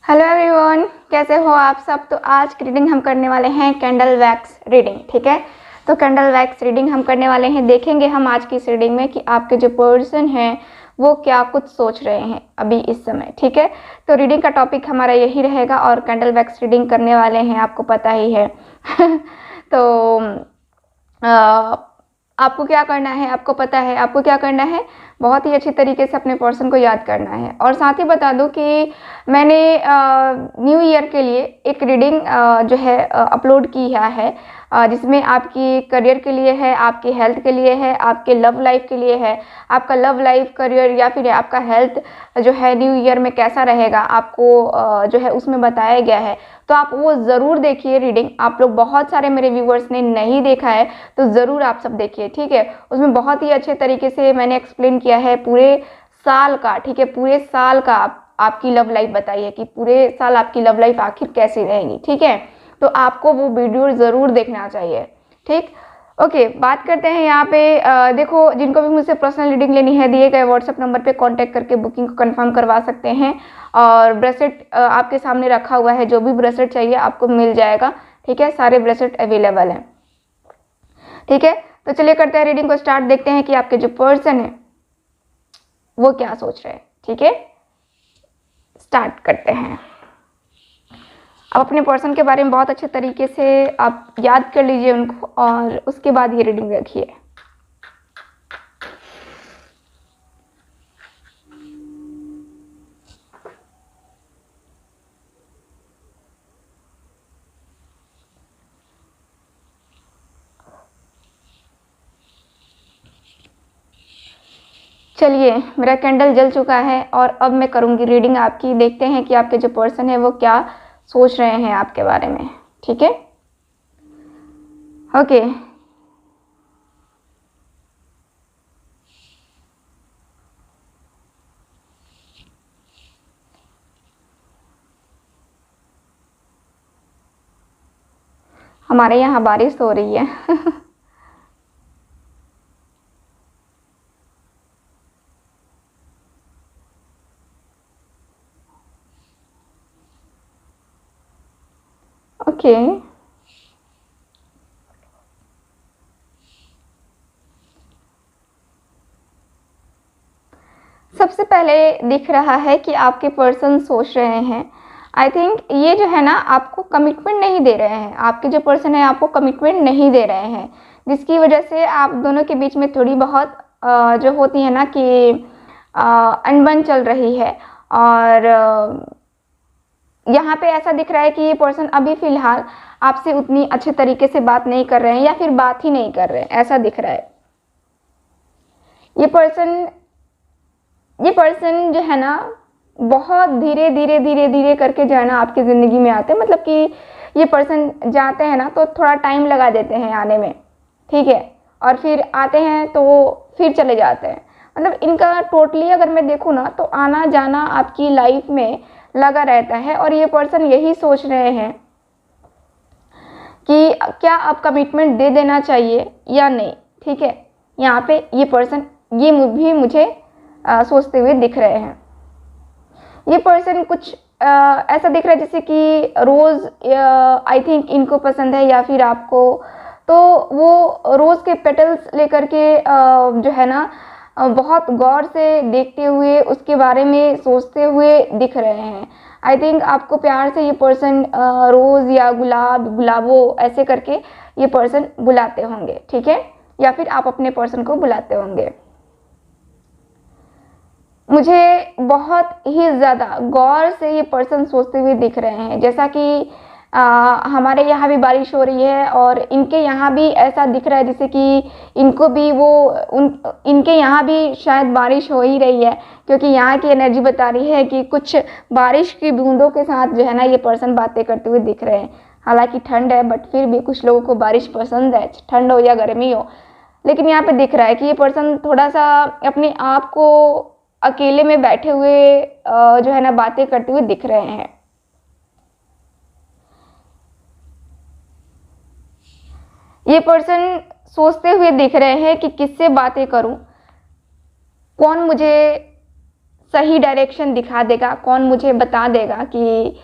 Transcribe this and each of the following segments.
Hello everyone, कैसे हो आप सब। तो आज की रीडिंग हम करने वाले हैं कैंडल वैक्स रीडिंग। ठीक है, तो कैंडल वैक्स रीडिंग हम करने वाले हैं। देखेंगे हम आज की इस रीडिंग में कि आपके जो पर्सन हैं वो क्या कुछ सोच रहे हैं अभी इस समय। ठीक है, तो रीडिंग का टॉपिक हमारा यही रहेगा और कैंडल वैक्स रीडिंग करने वाले हैं, आपको पता ही है। तो आपको क्या करना है, आपको पता है आपको क्या करना है। बहुत ही अच्छी तरीके से अपने पर्सन को याद करना है। और साथ ही बता दूं कि मैंने न्यू ईयर के लिए एक रीडिंग जो है अपलोड किया है, जिसमें आपकी करियर के लिए है, आपकी हेल्थ के लिए है, आपके लव लाइफ के लिए है। आपका लव लाइफ, करियर या फिर आपका हेल्थ जो है न्यू ईयर में कैसा रहेगा, आपको जो है उसमें बताया गया है। तो आप वो ज़रूर देखिए रीडिंग। आप लोग बहुत सारे मेरे व्यूवर्स ने नहीं देखा है तो ज़रूर आप सब देखिए। ठीक है, उसमें बहुत ही अच्छे तरीके से मैंने एक्सप्लेन किया है पूरे साल का। ठीक है, पूरे साल का आपकी लव लाइफ बताई है कि पूरे साल आपकी लव लाइफ आखिर कैसी रहेगी। ठीक है, तो आपको वो वीडियो ज़रूर देखना चाहिए। ठीक, ओके, बात करते हैं यहाँ पे। देखो, जिनको भी मुझसे पर्सनल रीडिंग लेनी है, दिए गए व्हाट्सएप नंबर पे कांटेक्ट करके बुकिंग को कंफर्म करवा सकते हैं। और ब्रेसलेट आपके सामने रखा हुआ है, जो भी ब्रेसलेट चाहिए आपको मिल जाएगा। ठीक है, सारे ब्रेसलेट अवेलेबल हैं। ठीक है, तो चलिए करते हैं रीडिंग को स्टार्ट। देखते हैं कि आपके जो पर्सन है वो क्या सोच रहे हैं। ठीक है, स्टार्ट करते हैं। आप अपने पर्सन के बारे में बहुत अच्छे तरीके से आप याद कर लीजिए उनको और उसके बाद ये रीडिंग रखिए। चलिए, मेरा कैंडल जल चुका है और अब मैं करूंगी रीडिंग आपकी। देखते हैं कि आपके जो पर्सन है वो क्या सोच रहे हैं आपके बारे में। ठीक है, ओके। हमारे यहाँ बारिश हो रही है। ओके, सबसे पहले दिख रहा है कि आपके पर्सन सोच रहे हैं। आई थिंक ये जो है ना, आपको कमिटमेंट नहीं दे रहे हैं। आपके जो पर्सन है आपको कमिटमेंट नहीं दे रहे हैं, जिसकी वजह से आप दोनों के बीच में थोड़ी बहुत जो होती है ना कि अनबन चल रही है। और यहाँ पे ऐसा दिख रहा है कि ये पर्सन अभी फ़िलहाल आपसे उतनी अच्छे तरीके से बात नहीं कर रहे हैं या फिर बात ही नहीं कर रहे हैं, ऐसा दिख रहा है। ये पर्सन जो है ना, बहुत धीरे धीरे धीरे धीरे करके जो है ना आपकी ज़िंदगी में आते हैं। मतलब कि ये पर्सन जाते हैं ना तो थोड़ा टाइम लगा देते हैं आने में। ठीक है, और फिर आते हैं तो फिर चले जाते हैं। मतलब इनका टोटली अगर मैं देखूँ ना तो आना जाना आपकी लाइफ में लगा रहता है। और ये पर्सन यही सोच रहे हैं कि क्या आप कमिटमेंट दे देना चाहिए या नहीं। ठीक है, यहाँ पे ये पर्सन ये भी मुझे सोचते हुए दिख रहे हैं। ये पर्सन कुछ ऐसा दिख रहा है जैसे कि रोज़ आई थिंक इनको पसंद है या फिर आपको। तो वो रोज़ के पेटल्स लेकर के जो है ना बहुत गौर से देखते हुए उसके बारे में सोचते हुए दिख रहे हैं। आई थिंक आपको प्यार से ये पर्सन रोज़ या गुलाबो ऐसे करके ये पर्सन बुलाते होंगे। ठीक है, या फिर आप अपने पर्सन को बुलाते होंगे। मुझे बहुत ही ज़्यादा गौर से ये पर्सन सोचते हुए दिख रहे हैं। जैसा कि हमारे यहाँ भी बारिश हो रही है और इनके यहाँ भी ऐसा दिख रहा है जैसे कि इनको भी इनके यहाँ भी शायद बारिश हो ही रही है, क्योंकि यहाँ की एनर्जी बता रही है कि कुछ बारिश की बूंदों के साथ जो है ना ये पर्सन बातें करते हुए दिख रहे हैं। हालांकि ठंड है बट फिर भी कुछ लोगों को बारिश पसंद है, ठंड हो या गर्मी हो। लेकिन यहाँ पे दिख रहा है कि ये पर्सन थोड़ा सा अपने आप को अकेले में बैठे हुए जो है ना बातें करते हुए दिख रहे हैं। ये पर्सन सोचते हुए दिख रहे हैं कि किससे बातें करूं, कौन मुझे सही डायरेक्शन दिखा देगा, कौन मुझे बता देगा कि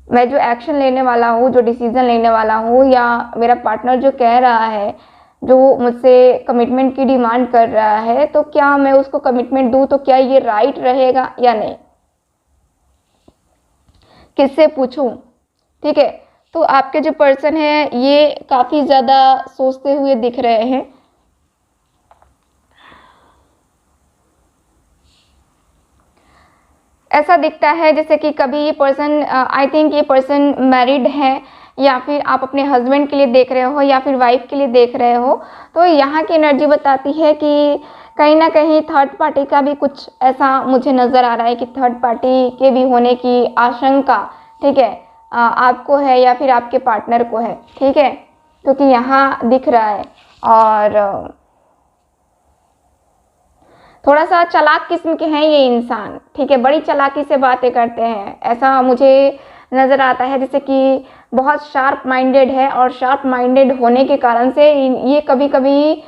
मैं जो एक्शन लेने वाला हूँ, जो डिसीज़न लेने वाला हूँ, या मेरा पार्टनर जो कह रहा है, जो मुझसे कमिटमेंट की डिमांड कर रहा है, तो क्या मैं उसको कमिटमेंट दूँ, तो क्या ये राइट रहेगा या नहीं, किससे पूछूं। ठीक है, तो आपके जो पर्सन है ये काफ़ी ज़्यादा सोचते हुए दिख रहे हैं। ऐसा दिखता है जैसे कि कभी ये पर्सन, आई थिंक ये पर्सन मैरिड है, या फिर आप अपने हस्बैंड के लिए देख रहे हो या फिर वाइफ के लिए देख रहे हो। तो यहाँ की एनर्जी बताती है कि कहीं ना कहीं थर्ड पार्टी का भी कुछ ऐसा मुझे नज़र आ रहा है कि थर्ड पार्टी के भी होने की आशंका, ठीक है, आपको है या फिर आपके पार्टनर को है। ठीक है, क्योंकि यहाँ दिख रहा है, और थोड़ा सा चालाक किस्म के हैं ये इंसान। ठीक है, बड़ी चालाकी से बातें करते हैं, ऐसा मुझे नज़र आता है, जैसे कि बहुत शार्प माइंडेड है, और शार्प माइंडेड होने के कारण से ये कभी कभी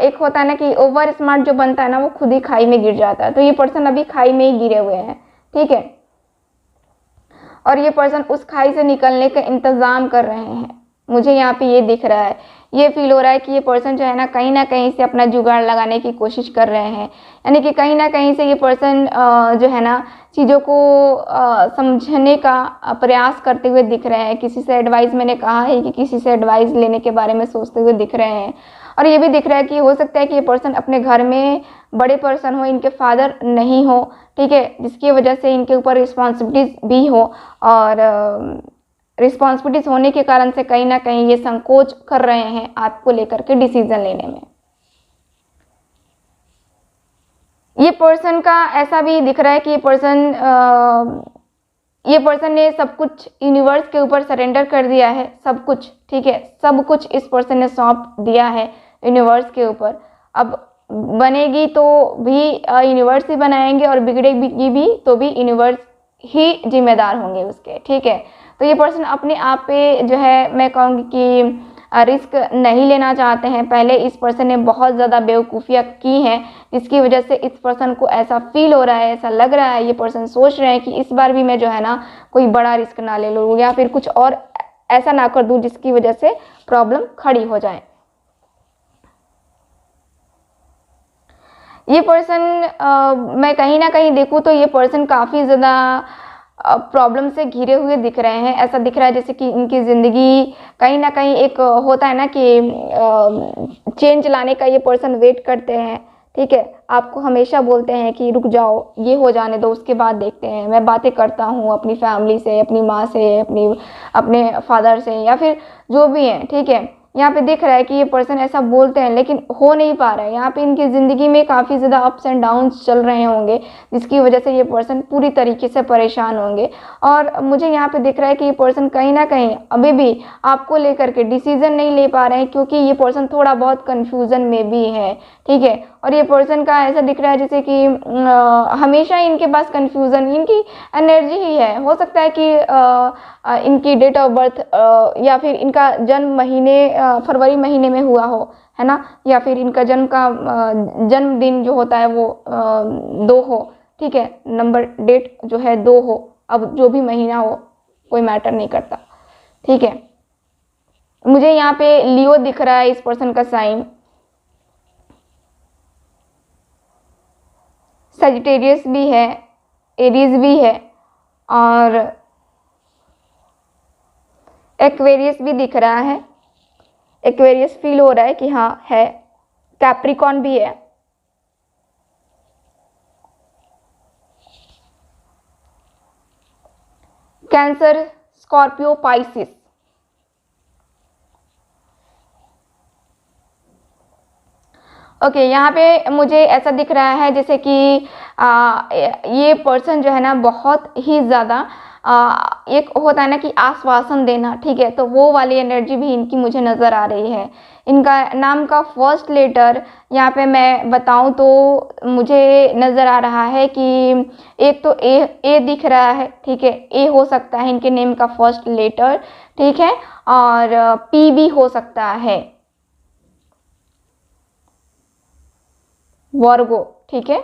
एक होता है ना कि ओवर स्मार्ट जो बनता है ना, वो खुद ही खाई में गिर जाता है। तो ये पर्सन अभी खाई में ही गिरे हुए हैं। ठीक है, और ये पर्सन उस खाई से निकलने का इंतज़ाम कर रहे हैं। मुझे यहाँ पे ये दिख रहा है, ये फील हो रहा है कि ये पर्सन जो है ना कहीं से अपना जुगाड़ लगाने की कोशिश कर रहे हैं, यानी कि कहीं ना कहीं से ये पर्सन जो है ना चीज़ों को समझने का प्रयास करते हुए दिख रहे हैं। किसी से एडवाइस, मैंने कहा है कि किसी से एडवाइस लेने के बारे में सोचते हुए दिख रहे हैं। और ये भी दिख रहा है कि हो सकता है कि ये पर्सन अपने घर में बड़े पर्सन हो, इनके फादर नहीं हो। ठीक है, जिसकी वजह से इनके ऊपर रिस्पॉन्सिबिलिटीज भी हो, और रिस्पॉन्सिबिलिटीज होने के कारण से कहीं ना कहीं ये संकोच कर रहे हैं आपको लेकर के डिसीजन लेने में। ये पर्सन का ऐसा भी दिख रहा है कि ये पर्सन ने सब कुछ यूनिवर्स के ऊपर सरेंडर कर दिया है, सब कुछ। ठीक है, सब कुछ इस पर्सन ने सौंप दिया है यूनिवर्स के ऊपर। अब बनेगी तो भी यूनिवर्स ही बनाएंगे, और बिगड़ेगी भी तो भी यूनिवर्स ही जिम्मेदार होंगे उसके। ठीक है, तो ये पर्सन अपने आप पे जो है, मैं कहूँगी कि रिस्क नहीं लेना चाहते हैं। पहले इस पर्सन ने बहुत ज़्यादा बेवकूफ़ियाँ की हैं, जिसकी वजह से इस पर्सन को ऐसा फील हो रहा है, ऐसा लग रहा है, ये पर्सन सोच रहे हैं कि इस बार भी मैं जो है ना कोई बड़ा रिस्क ना ले लूँ, या फिर कुछ और ऐसा ना कर दूँ जिसकी वजह से प्रॉब्लम खड़ी हो जाए। ये पर्सन मैं कहीं ना कहीं देखूँ तो ये पर्सन काफ़ी ज़्यादा प्रॉब्लम से घिरे हुए दिख रहे हैं। ऐसा दिख रहा है जैसे कि इनकी ज़िंदगी कहीं ना कहीं एक होता है ना कि चेंज लाने का ये पर्सन वेट करते हैं। ठीक है, आपको हमेशा बोलते हैं कि रुक जाओ, ये हो जाने दो, उसके बाद देखते हैं। मैं बातें करता हूँ अपनी फैमिली से, अपनी माँ से, अपने फादर से, या फिर जो भी है। ठीक है, यहाँ पे दिख रहा है कि ये पर्सन ऐसा बोलते हैं लेकिन हो नहीं पा रहा है। यहाँ पे इनकी ज़िंदगी में काफ़ी ज़्यादा अप्स एंड डाउन्स चल रहे होंगे, जिसकी वजह से ये पर्सन पूरी तरीके से परेशान होंगे। और मुझे यहाँ पे दिख रहा है कि ये पर्सन कहीं ना कहीं अभी भी आपको लेकर के डिसीज़न नहीं ले पा रहे हैं, क्योंकि ये पर्सन थोड़ा बहुत कन्फ्यूज़न में भी है। ठीक है, और ये पर्सन का ऐसा दिख रहा है जैसे कि हमेशा इनके पास कन्फ्यूज़न, इनकी एनर्जी ही है। हो सकता है कि इनकी डेट ऑफ बर्थ या फिर इनका जन्म महीने फरवरी महीने में हुआ हो, है ना, या फिर इनका जन्मदिन जो होता है वो 2 हो। ठीक है, नंबर डेट जो है 2 हो, अब जो भी महीना हो कोई मैटर नहीं करता। ठीक है, मुझे यहाँ पे लियो दिख रहा है इस पर्सन का साइन, सजिटेरियस भी है, एरीज भी है, और एक्वेरियस भी दिख रहा है। एक्वेरियस फील हो रहा है कि हाँ है, कैप्रिकॉन भी है। Cancer, Scorpio, Pisces. ओके, यहाँ पे मुझे ऐसा दिख रहा है जैसे कि ये पर्सन जो है ना बहुत ही ज़्यादा एक होता है ना कि आश्वासन देना। ठीक है, तो वो वाली एनर्जी भी इनकी मुझे नज़र आ रही है। इनका नाम का फर्स्ट लेटर यहाँ पे मैं बताऊँ तो मुझे नज़र आ रहा है कि एक तो ए दिख रहा है। ठीक है, ए हो सकता है इनके नेम का फर्स्ट लेटर। ठीक है, और पी भी हो सकता है, वर्गो। ठीक है,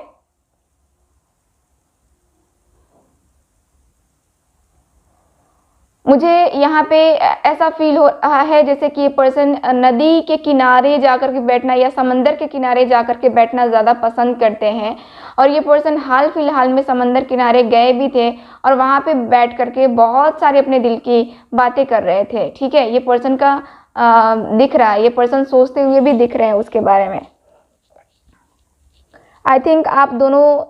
मुझे यहाँ पे ऐसा फील हो रहा है जैसे कि ये पर्सन नदी के किनारे जाकर के बैठना या समंदर के किनारे जाकर के बैठना ज़्यादा पसंद करते हैं। और ये पर्सन हाल फिलहाल में समंदर किनारे गए भी थे और वहाँ पे बैठ करके बहुत सारे अपने दिल की बातें कर रहे थे। ठीक है, ये पर्सन का दिख रहा है, ये पर्सन सोचते हुए भी दिख रहे हैं उसके बारे में। आई थिंक आप दोनों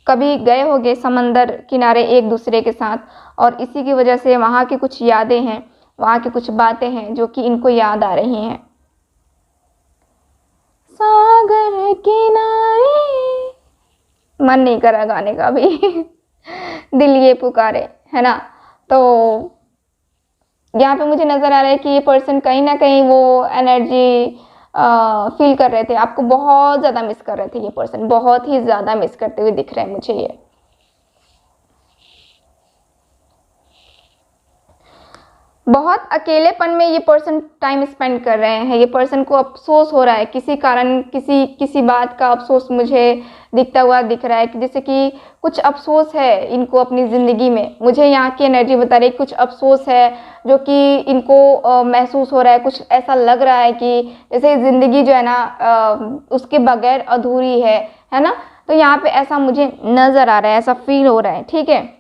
कभी गए होंगे समंदर किनारे एक दूसरे के साथ, और इसी की वजह से वहाँ की कुछ यादें हैं, वहाँ की कुछ बातें हैं जो कि इनको याद आ रही हैं। सागर किनारे, मन नहीं करा गाने का भी दिल ये पुकारे, है ना। तो यहाँ पे मुझे नज़र आ रहा है कि ये पर्सन कहीं ना कहीं वो एनर्जी फील कर रहे थे, आपको बहुत ज़्यादा मिस कर रहे थे। ये पर्सन बहुत ही ज़्यादा मिस करते हुए दिख रहे हैं मुझे। ये बहुत अकेलेपन में ये पर्सन टाइम स्पेंड कर रहे हैं। ये पर्सन को अफसोस हो रहा है, किसी कारण किसी बात का अफसोस मुझे दिखता हुआ दिख रहा है कि जैसे कि कुछ अफसोस है इनको अपनी ज़िंदगी में। मुझे यहाँ की एनर्जी बता रही है कुछ अफसोस है जो कि इनको महसूस हो रहा है। कुछ ऐसा लग रहा है कि जैसे ज़िंदगी जो है ना उसके बगैर अधूरी है ना। तो यहाँ पे ऐसा मुझे नज़र आ रहा है, ऐसा फील हो रहा है। ठीक है,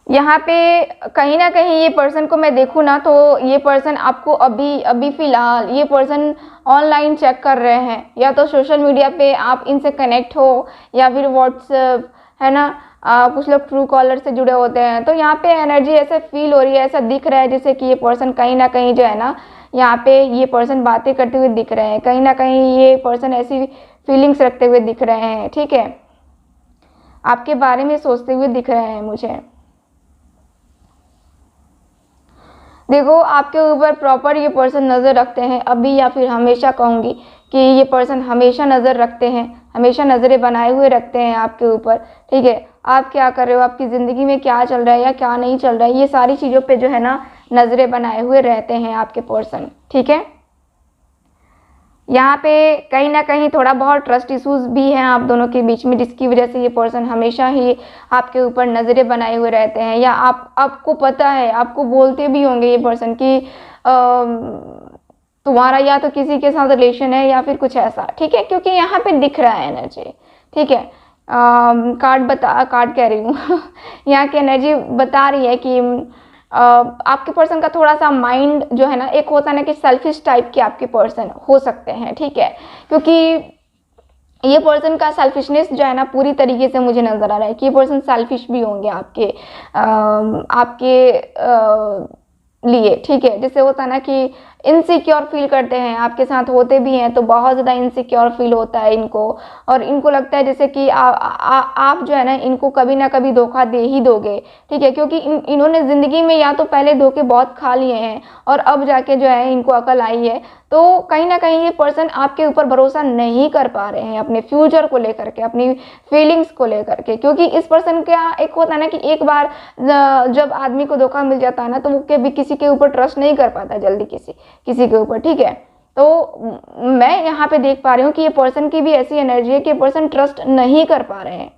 यहाँ पे कहीं ना कहीं ये पर्सन को मैं देखूँ ना तो ये पर्सन आपको अभी फ़िलहाल ये पर्सन ऑनलाइन चेक कर रहे हैं, या तो सोशल मीडिया पे आप इनसे कनेक्ट हो या फिर व्हाट्सएप, है ना। कुछ लोग ट्रू कॉलर से जुड़े होते हैं। तो यहाँ पे एनर्जी ऐसे फील हो रही है, ऐसा दिख रहा है जैसे कि ये पर्सन कहीं ना कहीं जो है ना यहाँ पे ये पर्सन बातें करते हुए दिख रहे हैं। कहीं ना कहीं ये पर्सन ऐसी फीलिंग्स रखते हुए दिख रहे हैं। ठीक है, आपके बारे में सोचते हुए दिख रहे हैं मुझे। देखो, आपके ऊपर प्रॉपर ये पर्सन नज़र रखते हैं अभी, या फिर हमेशा कहूँगी कि ये पर्सन हमेशा नज़र रखते हैं, हमेशा नज़रें बनाए हुए रखते हैं आपके ऊपर। ठीक है, आप क्या कर रहे हो, आपकी ज़िंदगी में क्या चल रहा है या क्या नहीं चल रहा है, ये सारी चीज़ों पे जो है ना नज़रें बनाए हुए रहते हैं आपके पर्सन। ठीक है, यहाँ पे कहीं ना कहीं थोड़ा बहुत ट्रस्ट इश्यूज भी हैं आप दोनों के बीच में, जिसकी वजह से ये पर्सन हमेशा ही आपके ऊपर नज़रें बनाए हुए रहते हैं। या आपको पता है, आपको बोलते भी होंगे ये पर्सन कि तुम्हारा या तो किसी के साथ रिलेशन है या फिर कुछ ऐसा। ठीक है, क्योंकि यहाँ पे दिख रहा है एनर्जी। ठीक है, कार्ड कह रही हूँ यहाँ की एनर्जी बता रही है कि आपके पर्सन का थोड़ा सा माइंड जो है ना, एक होता है ना कि सेल्फिश टाइप के आपके पर्सन हो सकते हैं। ठीक है, क्योंकि ये पर्सन का सेल्फिशनेस जो है ना पूरी तरीके से मुझे नज़र आ रहा है कि ये पर्सन सेल्फिश भी होंगे आपके लिए। ठीक है, जैसे होता है ना कि इनसिक्योर फील करते हैं, आपके साथ होते भी हैं तो बहुत ज़्यादा इनसिक्योर फील होता है इनको, और इनको लगता है जैसे कि आप जो है ना इनको कभी ना कभी धोखा दे ही दोगे। ठीक है, क्योंकि इन्होंने ज़िंदगी में या तो पहले धोखे बहुत खा लिए हैं और अब जाके जो है इनको अकल आई है। तो कहीं ना कहीं ये पर्सन आपके ऊपर भरोसा नहीं कर पा रहे हैं अपने फ्यूचर को लेकर के, अपनी फीलिंग्स को लेकर के। क्योंकि इस पर्सन का एक होता है ना कि एक बार जब आदमी को धोखा मिल जाता है ना तो वो कभी किसी के ऊपर ट्रस्ट नहीं कर पाता जल्दी किसी के ऊपर। ठीक है, तो मैं यहाँ पे देख पा रही हूँ कि ये पर्सन की भी ऐसी एनर्जी है कि पर्सन ट्रस्ट नहीं कर पा रहे हैं।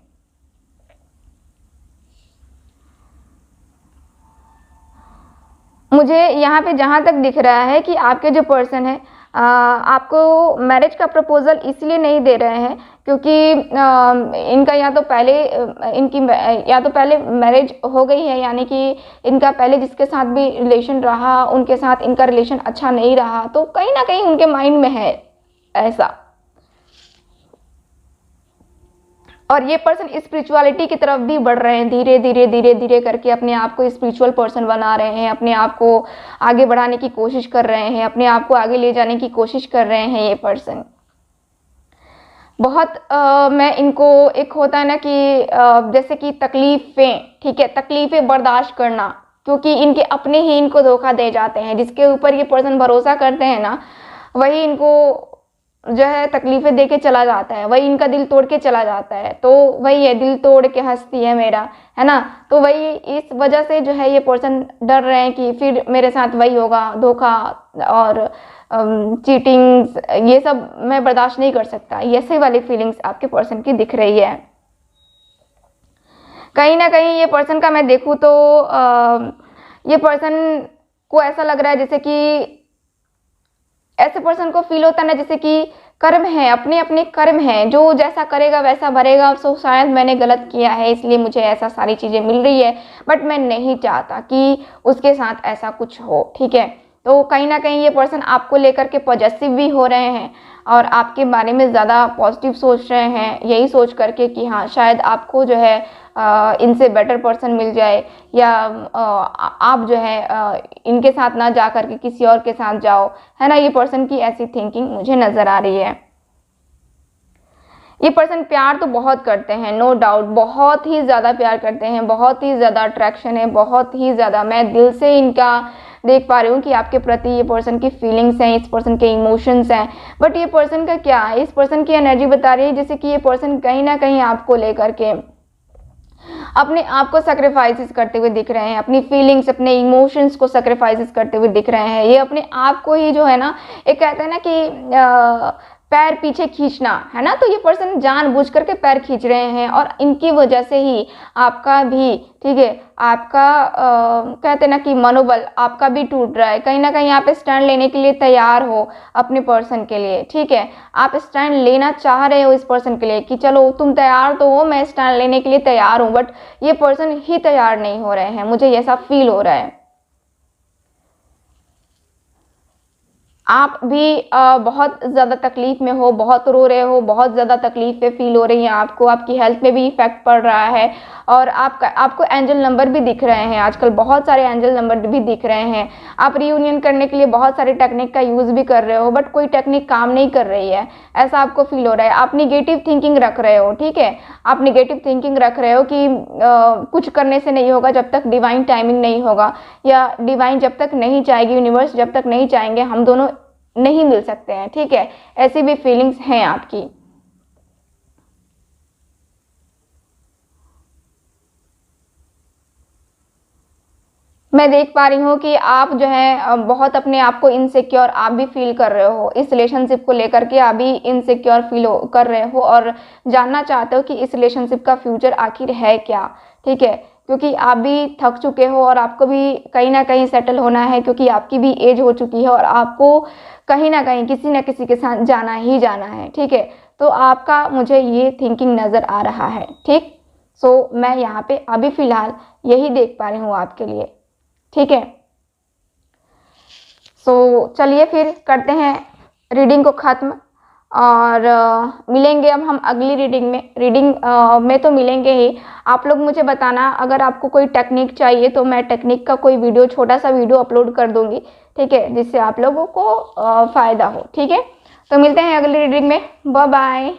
मुझे यहाँ पे जहाँ तक दिख रहा है कि आपके जो पर्सन है आपको मैरिज का प्रपोजल इसलिए नहीं दे रहे हैं क्योंकि इनका या तो पहले मैरिज हो गई है, यानी कि इनका पहले जिसके साथ भी रिलेशन रहा उनके साथ इनका रिलेशन अच्छा नहीं रहा। तो कहीं ना कहीं उनके माइंड में है ऐसा, और ये पर्सन स्पिरिचुअलिटी की तरफ भी बढ़ रहे हैं। धीरे धीरे करके अपने आप को स्पिरिचुअल पर्सन बना रहे हैं, अपने आप को आगे बढ़ाने की कोशिश कर रहे हैं, अपने आप को आगे ले जाने की कोशिश कर रहे हैं ये पर्सन। बहुत मैं इनको एक होता है ना कि जैसे कि तकलीफ़ें, ठीक है, तकलीफ़ें बर्दाश्त करना, क्योंकि इनके अपने ही इनको धोखा दे जाते हैं। जिसके ऊपर ये पर्सन भरोसा करते हैं ना वही इनको जो है तकलीफ़ें दे के चला जाता है, वही इनका दिल तोड़ के चला जाता है। तो वही है, दिल तोड़ के हंसती है मेरा, है ना। तो वही इस वजह से जो है ये पर्सन डर रहे हैं कि फिर मेरे साथ वही होगा धोखा, और चीटिंग्स, ये सब मैं बर्दाश्त नहीं कर सकता, ऐसे वाली फीलिंग्स आपके पर्सन की दिख रही है। कहीं ना कहीं ये पर्सन का मैं देखूँ तो ये पर्सन को ऐसा लग रहा है जैसे कि ऐसे पर्सन को फील होता है ना जैसे कि कर्म है, अपने अपने कर्म हैं, जो जैसा करेगा वैसा भरेगा। सो शायद मैंने गलत किया है इसलिए मुझे ऐसा सारी चीज़ें मिल रही है, बट मैं नहीं चाहता कि उसके साथ ऐसा कुछ हो, ठीक है। तो कहीं ना कहीं ये पर्सन आपको लेकर के पॉजिटिव भी हो रहे हैं और आपके बारे में ज़्यादा पॉजिटिव सोच रहे हैं, यही सोच करके कि हाँ शायद आपको जो है इनसे बेटर पर्सन मिल जाए, या आप जो है इनके साथ ना जा करके किसी और के साथ जाओ, है ना। ये पर्सन की ऐसी थिंकिंग मुझे नज़र आ रही है। ये पर्सन प्यार तो बहुत करते हैं, नो डाउट, बहुत ही ज़्यादा प्यार करते हैं, बहुत ही ज़्यादा अट्रैक्शन है, बहुत ही ज़्यादा। मैं दिल से इनका देख पा रही हूँ कि आपके प्रति ये पर्सन की फीलिंग्स हैं, इस पर्सन के इमोशंस हैं। बट ये पर्सन का क्या है, इस पर्सन की एनर्जी बता रही है जैसे कि ये पर्सन कहीं ना कहीं आपको लेकर के अपने आप को सेक्रीफाइसेस करते हुए दिख रहे हैं, अपनी फीलिंग्स, अपने इमोशंस को सेक्रीफाइसेस करते हुए दिख रहे हैं। ये अपने आप को ही जो है ना, एक कहते हैं ना कि पैर पीछे खींचना, है ना। तो ये पर्सन जानबूझ करके पैर खींच रहे हैं और इनकी वजह से ही आपका भी, ठीक है, आपका कहते हैं ना कि मनोबल आपका भी टूट रहा है। कहीं ना कहीं आप स्टैंड लेने के लिए तैयार हो अपने पर्सन के लिए, ठीक है। आप स्टैंड लेना चाह रहे हो इस पर्सन के लिए कि चलो तुम तैयार तो हो, मैं स्टैंड लेने के लिए तैयार हूँ, बट ये पर्सन ही तैयार नहीं हो रहे हैं, मुझे ऐसा फील हो रहा है। आप भी बहुत ज़्यादा तकलीफ़ में हो, बहुत रो रहे हो, बहुत ज़्यादा तकलीफ़ें फ़ील हो रही हैं आपको, आपकी हेल्थ पे भी इफ़ेक्ट पड़ रहा है और आपको एंजल नंबर भी दिख रहे हैं। आजकल बहुत सारे एंजल नंबर भी दिख रहे हैं। आप रियूनियन करने के लिए बहुत सारे टेक्निक का यूज़ भी कर रहे हो, बट कोई टेक्निक काम नहीं कर रही है, ऐसा आपको फील हो रहा है। आप निगेटिव थिंकिंग रख रहे हो, ठीक है, आप निगेटिव थिंकिंग रख रहे हो कि कुछ करने से नहीं होगा जब तक डिवाइन टाइमिंग नहीं होगा, या डिवाइन जब तक नहीं चाहेगी, यूनिवर्स जब तक नहीं चाहेंगे, हम दोनों नहीं मिल सकते हैं, ठीक है। ऐसी भी फीलिंग्स हैं आपकी। मैं देख पा रही हूँ कि आप जो है बहुत अपने आप को इनसिक्योर आप भी फील कर रहे हो, इस रिलेशनशिप को लेकर के आप भी इनसिक्योर फील कर रहे हो और जानना चाहते हो कि इस रिलेशनशिप का फ्यूचर आखिर है क्या, ठीक है। क्योंकि आप भी थक चुके हो और आपको भी कहीं ना कहीं सेटल होना है, क्योंकि आपकी भी एज हो चुकी है और आपको कहीं ना कहीं किसी न किसी के साथ जाना ही जाना है, ठीक है। तो आपका मुझे ये थिंकिंग नज़र आ रहा है, ठीक। सो मैं यहाँ पे अभी फ़िलहाल यही देख पा रही हूँ आपके लिए, ठीक है। सो चलिए फिर करते हैं रीडिंग को ख़त्म और मिलेंगे अब हम अगली रीडिंग में तो मिलेंगे ही। आप लोग मुझे बताना अगर आपको कोई टेक्निक चाहिए तो मैं टेक्निक का कोई वीडियो, छोटा सा वीडियो अपलोड कर दूंगी, ठीक है, जिससे आप लोगों को फ़ायदा हो, ठीक है। तो मिलते हैं अगली रीडिंग में, बाय बाय।